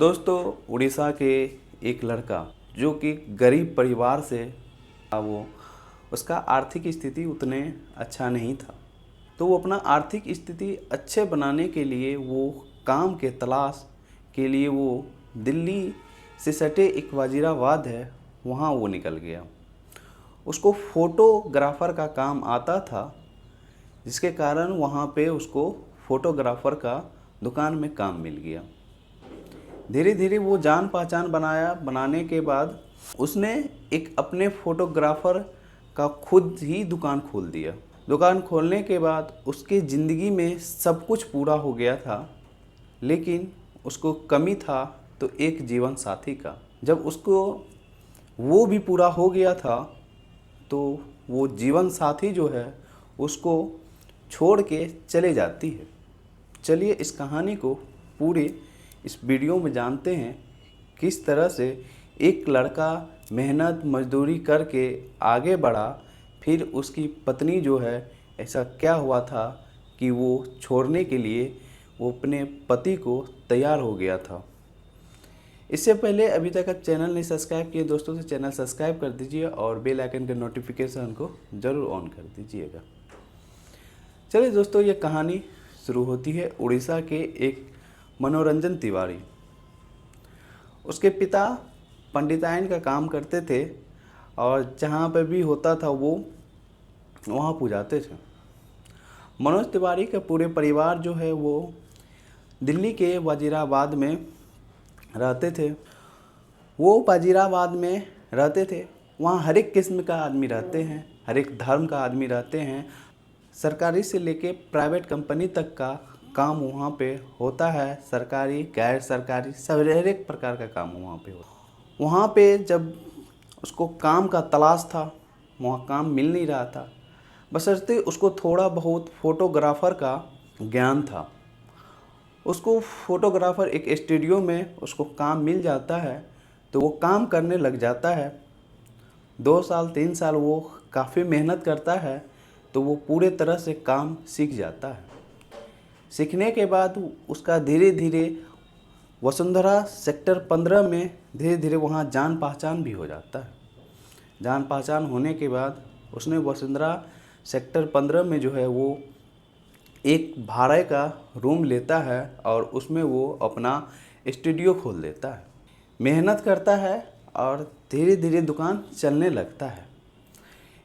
दोस्तों, उड़ीसा के एक लड़का जो कि गरीब परिवार से था, वो उसका आर्थिक स्थिति उतने अच्छा नहीं था। तो वो अपना आर्थिक स्थिति अच्छे बनाने के लिए वो काम के तलाश के लिए वो दिल्ली से सटे एक वजीराबाद है, वहाँ वो निकल गया। उसको फोटोग्राफ़र का काम आता था, जिसके कारण वहाँ पे उसको फोटोग्राफ़र का दुकान में काम मिल गया। धीरे धीरे वो जान पहचान बनाने के बाद उसने एक अपने फोटोग्राफर का खुद ही दुकान खोल दिया। दुकान खोलने के बाद उसके ज़िंदगी में सब कुछ पूरा हो गया था, लेकिन उसको कमी था तो एक जीवन साथी का। जब उसको वो भी पूरा हो गया था तो वो जीवन साथी जो है उसको छोड़ के चले जाती है। चलिए इस कहानी को पूरे इस वीडियो में जानते हैं, किस तरह से एक लड़का मेहनत मजदूरी करके आगे बढ़ा। फिर उसकी पत्नी जो है, ऐसा क्या हुआ था कि वो छोड़ने के लिए वो अपने पति को तैयार हो गया था। इससे पहले अभी तक आप चैनल नहीं सब्सक्राइब किए दोस्तों, तो चैनल सब्सक्राइब कर दीजिए और बेल आइकन के नोटिफिकेशन को ज़रूर ऑन कर दीजिएगा। चलिए दोस्तों, ये कहानी शुरू होती है उड़ीसा के एक मनोरंजन तिवारी। उसके पिता पंडिताइन का काम करते थे और जहाँ पर भी होता था वो वहाँ पुजाते थे। मनोज तिवारी का पूरे परिवार जो है वो दिल्ली के वजीराबाद में रहते थे। वो वजीराबाद में रहते थे, वहाँ हर एक किस्म का आदमी रहते हैं, हर एक धर्म का आदमी रहते हैं। सरकारी से लेके प्राइवेट कंपनी तक का काम वहाँ पे होता है। सरकारी गैर सरकारी सब हर एक प्रकार का काम वहाँ पे होता। वहाँ पे जब उसको काम का तलाश था, वहाँ काम मिल नहीं रहा था, बशर्ते उसको थोड़ा बहुत फोटोग्राफ़र का ज्ञान था। उसको फोटोग्राफ़र एक स्टूडियो में उसको काम मिल जाता है तो वो काम करने लग जाता है। 2 साल 3 साल वो काफ़ी मेहनत करता है तो वो पूरे तरह से काम सीख जाता है। सीखने के बाद उसका धीरे धीरे वसुंधरा सेक्टर 15 में धीरे धीरे वहाँ जान पहचान भी हो जाता है। जान पहचान होने के बाद उसने वसुंधरा सेक्टर 15 में जो है वो एक भाड़े का रूम लेता है और उसमें वो अपना स्टूडियो खोल देता है। मेहनत करता है और धीरे धीरे दुकान चलने लगता है।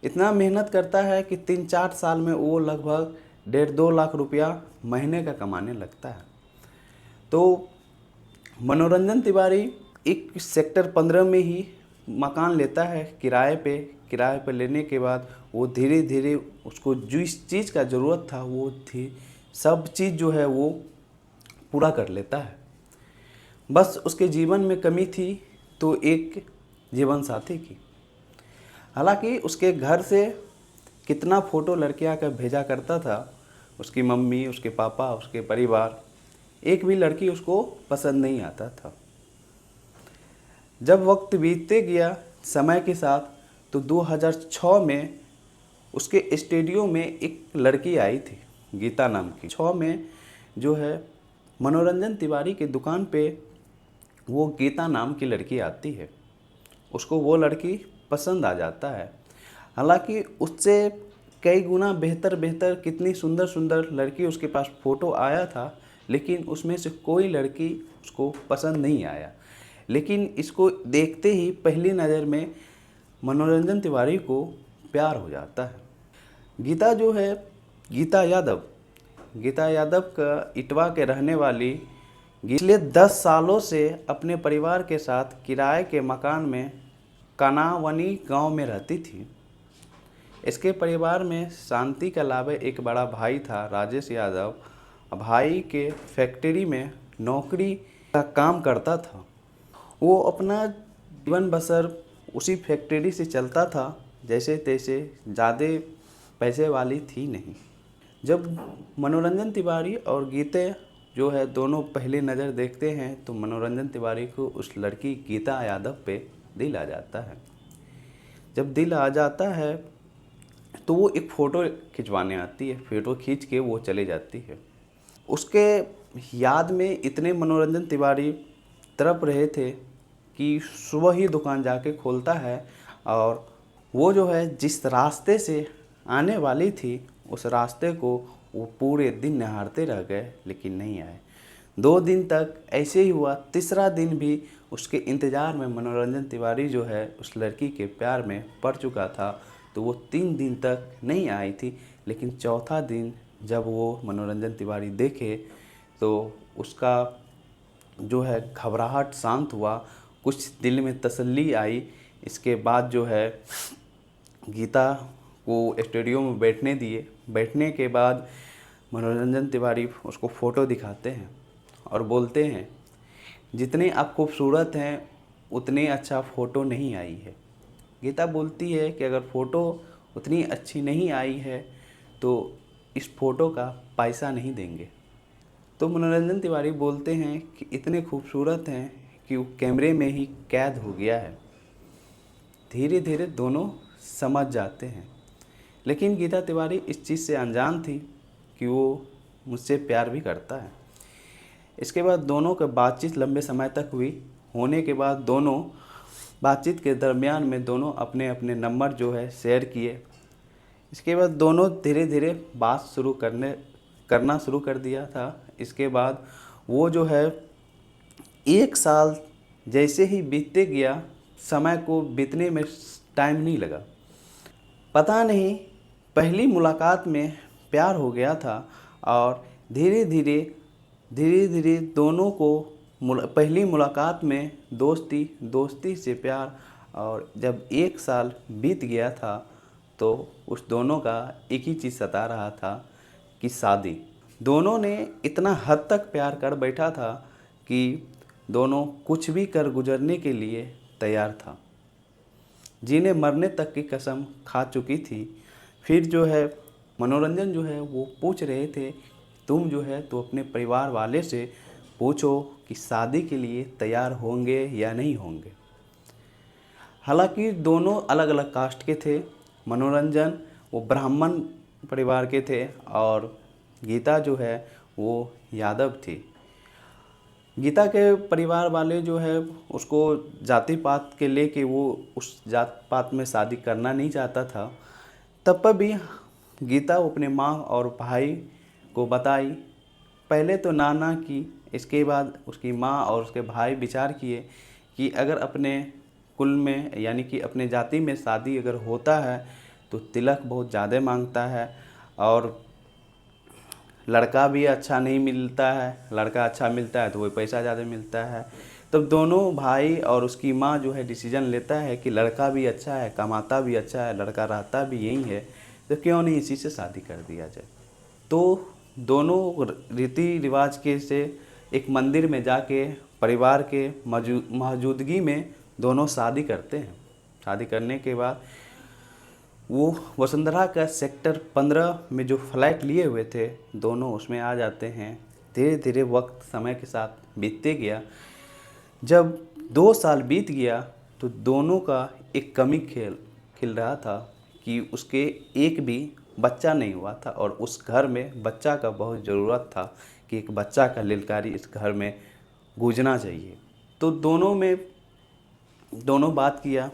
इतना मेहनत करता है कि 3-4 साल में वो लगभग 1.5-2 लाख रुपया महीने का कमाने लगता है। तो मनोरंजन तिवारी एक सेक्टर 15 में ही मकान लेता है किराए पे। किराए पे लेने के बाद वो धीरे धीरे उसको जिस चीज़ का ज़रूरत था वो थी सब चीज़ जो है वो पूरा कर लेता है। बस उसके जीवन में कमी थी तो एक जीवन साथी की। हालांकि उसके घर से कितना फ़ोटो लड़कियां का भेजा करता था, उसकी मम्मी, उसके पापा, उसके परिवार, एक भी लड़की उसको पसंद नहीं आता था। जब वक्त बीतते गया समय के साथ तो 2006 में उसके स्टूडियो में एक लड़की आई थी, गीता नाम की। 6 में जो है मनोरंजन तिवारी के दुकान पे वो गीता नाम की लड़की आती है। उसको वो लड़की पसंद आ जाता है। हालांकि उससे कई गुना बेहतर कितनी सुंदर सुंदर लड़की उसके पास फ़ोटो आया था, लेकिन उसमें से कोई लड़की उसको पसंद नहीं आया। लेकिन इसको देखते ही पहली नज़र में मनोरंजन तिवारी को प्यार हो जाता है। गीता जो है, गीता यादव का इटवा के रहने वाली पिछले 10 सालों से अपने परिवार के साथ किराए के मकान में कानावनी गांव में रहती थी। इसके परिवार में शांति के अलावा एक बड़ा भाई था, राजेश यादव। भाई के फैक्ट्री में नौकरी का काम करता था। वो अपना जीवन बसर उसी फैक्ट्री से चलता था, जैसे तैसे, ज़्यादा पैसे वाली थी नहीं। जब मनोरंजन तिवारी और गीता जो है दोनों पहली नज़र देखते हैं तो मनोरंजन तिवारी को उस लड़की गीता यादव पे दिल आ जाता है। जब दिल आ जाता है तो वो एक फ़ोटो खिंचवाने आती है। फ़ोटो खींच के वो चले जाती है। उसके याद में इतने मनोरंजन तिवारी तड़प रहे थे कि सुबह ही दुकान जाके खोलता है और वो जो है जिस रास्ते से आने वाली थी उस रास्ते को वो पूरे दिन निहारते रह गए लेकिन नहीं आए। 2 दिन तक ऐसे ही हुआ। तीसरा दिन भी उसके इंतज़ार में मनोरंजन तिवारी जो है उस लड़की के प्यार में पड़ चुका था, तो वो 3 दिन तक नहीं आई थी। लेकिन चौथा दिन जब वो मनोरंजन तिवारी देखे तो उसका जो है घबराहट शांत हुआ, कुछ दिल में तसल्ली आई। इसके बाद जो है गीता को स्टूडियो में बैठने दिए। बैठने के बाद मनोरंजन तिवारी उसको फ़ोटो दिखाते हैं और बोलते हैं जितने आप खूबसूरत हैं उतने अच्छा फ़ोटो नहीं आई है। गीता बोलती है कि अगर फ़ोटो उतनी अच्छी नहीं आई है तो इस फ़ोटो का पैसा नहीं देंगे। तो मनोरंजन तिवारी बोलते हैं कि इतने खूबसूरत हैं कि वो कैमरे में ही कैद हो गया है। धीरे धीरे दोनों समझ जाते हैं, लेकिन गीता तिवारी इस चीज़ से अनजान थी कि वो मुझसे प्यार भी करता है। इसके बाद दोनों का बातचीत लंबे समय तक हुई। होने के बाद दोनों बातचीत के दरमियान में दोनों अपने अपने नंबर जो है शेयर किए। इसके बाद दोनों धीरे धीरे बात करना शुरू कर दिया था। इसके बाद वो जो है 1 साल जैसे ही बीतते गया, समय को बीतने में टाइम नहीं लगा। पता नहीं पहली मुलाकात में प्यार हो गया था और धीरे धीरे दोनों को पहली मुलाकात में दोस्ती से प्यार, और जब 1 साल बीत गया था तो उस दोनों का एक ही चीज़ सता रहा था कि शादी। दोनों ने इतना हद तक प्यार कर बैठा था कि दोनों कुछ भी कर गुजरने के लिए तैयार था। जीने मरने तक की कसम खा चुकी थी। फिर जो है मनोरंजन जो है वो पूछ रहे थे तुम जो है तो अपने परिवार वाले से पूछो कि शादी के लिए तैयार होंगे या नहीं होंगे। हालांकि दोनों अलग अलग कास्ट के थे। मनोरंजन वो ब्राह्मण परिवार के थे और गीता जो है वो यादव थी। गीता के परिवार वाले जो है उसको जाति पात के लेके वो उस जात पात में शादी करना नहीं चाहता था। तब पर भी गीता अपने माँ और भाई को बताई। पहले तो नाना की, इसके बाद उसकी माँ और उसके भाई विचार किए कि अगर अपने कुल में यानी कि अपने जाति में शादी अगर होता है तो तिलक बहुत ज़्यादा मांगता है और लड़का भी अच्छा नहीं मिलता है। लड़का अच्छा मिलता है तो वही पैसा ज़्यादा मिलता है। तब दोनों भाई और उसकी माँ जो है डिसीजन लेता है कि लड़का भी अच्छा है, कमाता भी अच्छा है, लड़का रहता भी यहीं है, तो क्यों नहीं इसी से शादी कर दिया जाए। तो दोनों रीति रिवाज के से एक मंदिर में जाके परिवार के मौजूदगी में दोनों शादी करते हैं। शादी करने के बाद वो वसुंधरा का सेक्टर 15 में जो फ्लैट लिए हुए थे दोनों उसमें आ जाते हैं। धीरे धीरे वक्त समय के साथ बीतते गया। जब 2 साल बीत गया तो दोनों का एक कमी खिल रहा था कि उसके एक भी बच्चा नहीं हुआ था और उस घर में बच्चा का बहुत ज़रूरत था कि एक बच्चा का ललकारी इस घर में गूंजना चाहिए। तो दोनों बात किया।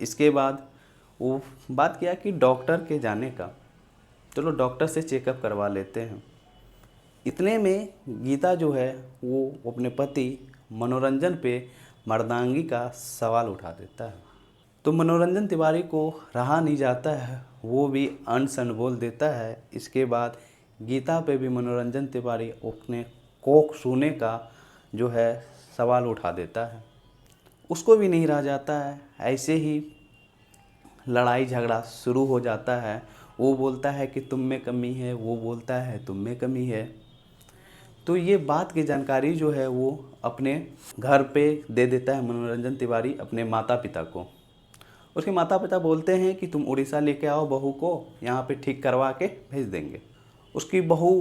इसके बाद वो बात किया कि डॉक्टर के जाने का, चलो डॉक्टर से चेकअप करवा लेते हैं। इतने में गीता जो है वो अपने पति मनोरंजन पे मर्दांगी का सवाल उठा देता है। तो मनोरंजन तिवारी को रहा नहीं जाता है, वो भी अनसन बोल देता है। इसके बाद गीता पे भी मनोरंजन तिवारी अपने कोख सूने का जो है सवाल उठा देता है। उसको भी नहीं रह जाता है। ऐसे ही लड़ाई झगड़ा शुरू हो जाता है। वो बोलता है कि तुम में कमी है, वो बोलता है तुम में कमी है। तो ये बात की जानकारी जो है वो अपने घर पे दे देता है मनोरंजन तिवारी अपने माता पिता को। उसके माता पिता बोलते हैं कि तुम उड़ीसा लेके आओ बहू को, यहाँ पे ठीक करवा के भेज देंगे। उसकी बहू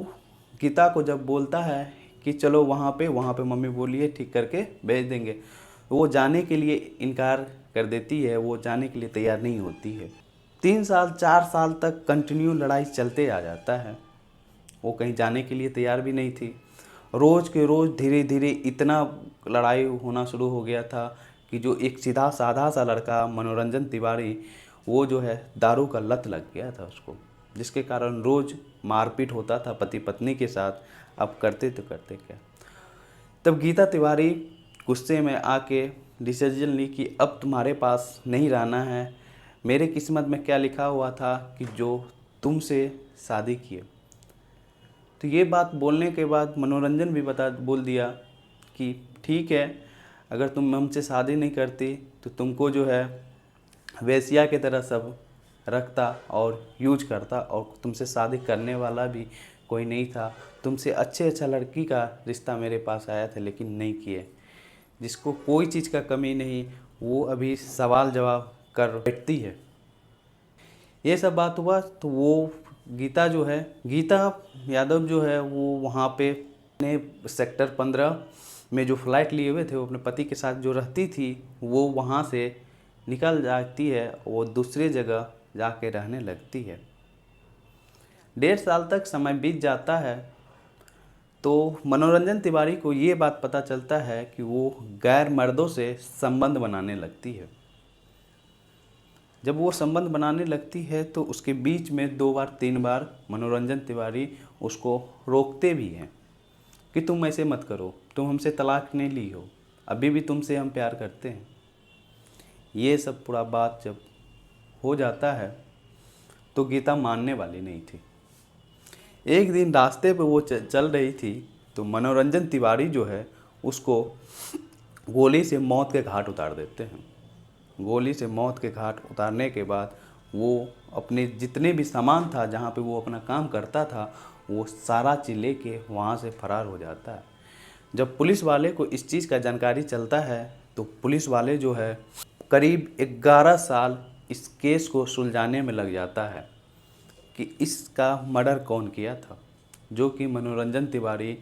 गीता को जब बोलता है कि चलो वहाँ पे मम्मी बोली है ठीक करके भेज देंगे, वो जाने के लिए इनकार कर देती है। वो जाने के लिए तैयार नहीं होती है। 3 साल 4 साल तक कंटिन्यू लड़ाई चलते आ जाता है। वो कहीं जाने के लिए तैयार भी नहीं थी रोज़ के रोज़ धीरे धीरे इतना लड़ाई होना शुरू हो गया था कि जो एक सीधा साधा सा लड़का मनोरंजन तिवारी, वो जो है दारू का लत लग गया था उसको, जिसके कारण रोज़ मारपीट होता था पति पत्नी के साथ। अब करते तो करते क्या। तब गीता तिवारी गुस्से में आके डिसीजन ली कि अब तुम्हारे पास नहीं रहना है, मेरे किस्मत में क्या लिखा हुआ था कि जो तुमसे शादी किए। तो ये बात बोलने के बाद मनोरंजन भी बोल दिया कि ठीक है, अगर तुम हमसे शादी नहीं करती तो तुमको जो है वेश्या की तरह सब रखता और यूज करता, और तुमसे शादी करने वाला भी कोई नहीं था। तुमसे अच्छा लड़की का रिश्ता मेरे पास आया था लेकिन नहीं किए। जिसको कोई चीज़ का कमी नहीं, वो अभी सवाल जवाब कर बैठती है। ये सब बात हुआ तो वो गीता यादव जो है वो वहाँ पे अपने सेक्टर 15 में जो फ्लाइट लिए हुए थे, वो अपने पति के साथ जो रहती थी, वो वहाँ से निकल जाती है, वो दूसरी जगह जाके रहने लगती है। 1.5 साल तक समय बीत जाता है तो मनोरंजन तिवारी को ये बात पता चलता है कि वो गैर मर्दों से संबंध बनाने लगती है। जब वो संबंध बनाने लगती है तो उसके बीच में 2 बार 3 बार मनोरंजन तिवारी उसको रोकते भी हैं कि तुम ऐसे मत करो, तुम हमसे तलाक नहीं ली हो, अभी भी तुमसे हम प्यार करते हैं। ये सब पूरा बात जब हो जाता है तो गीता मानने वाली नहीं थी। एक दिन रास्ते पे वो चल रही थी तो मनोरंजन तिवारी जो है उसको गोली से मौत के घाट उतार देते हैं। गोली से मौत के घाट उतारने के बाद वो अपने जितने भी सामान था, जहाँ पे वो अपना काम करता था, वो सारा चीज़ लेके वहाँ से फरार हो जाता है। जब पुलिस वाले को इस चीज़ का जानकारी चलता है तो पुलिस वाले जो है करीब 11 साल इस केस को सुलझाने में लग जाता है कि इसका मर्डर कौन किया था। जो कि मनोरंजन तिवारी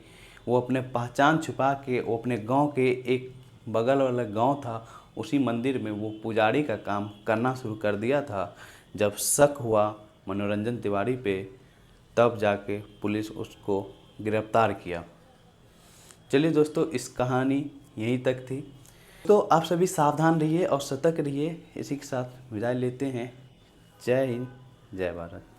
वो अपने पहचान छुपा के वो अपने गांव के एक बगल वाला गांव था, उसी मंदिर में वो पुजारी का काम करना शुरू कर दिया था। जब शक हुआ मनोरंजन तिवारी पे, तब जाके पुलिस उसको गिरफ्तार किया। चलिए दोस्तों, इस कहानी यहीं तक थी। तो आप सभी सावधान रहिए और सतर्क रहिए। इसी के साथ विदाई लेते हैं। जय हिंद, जय भारत।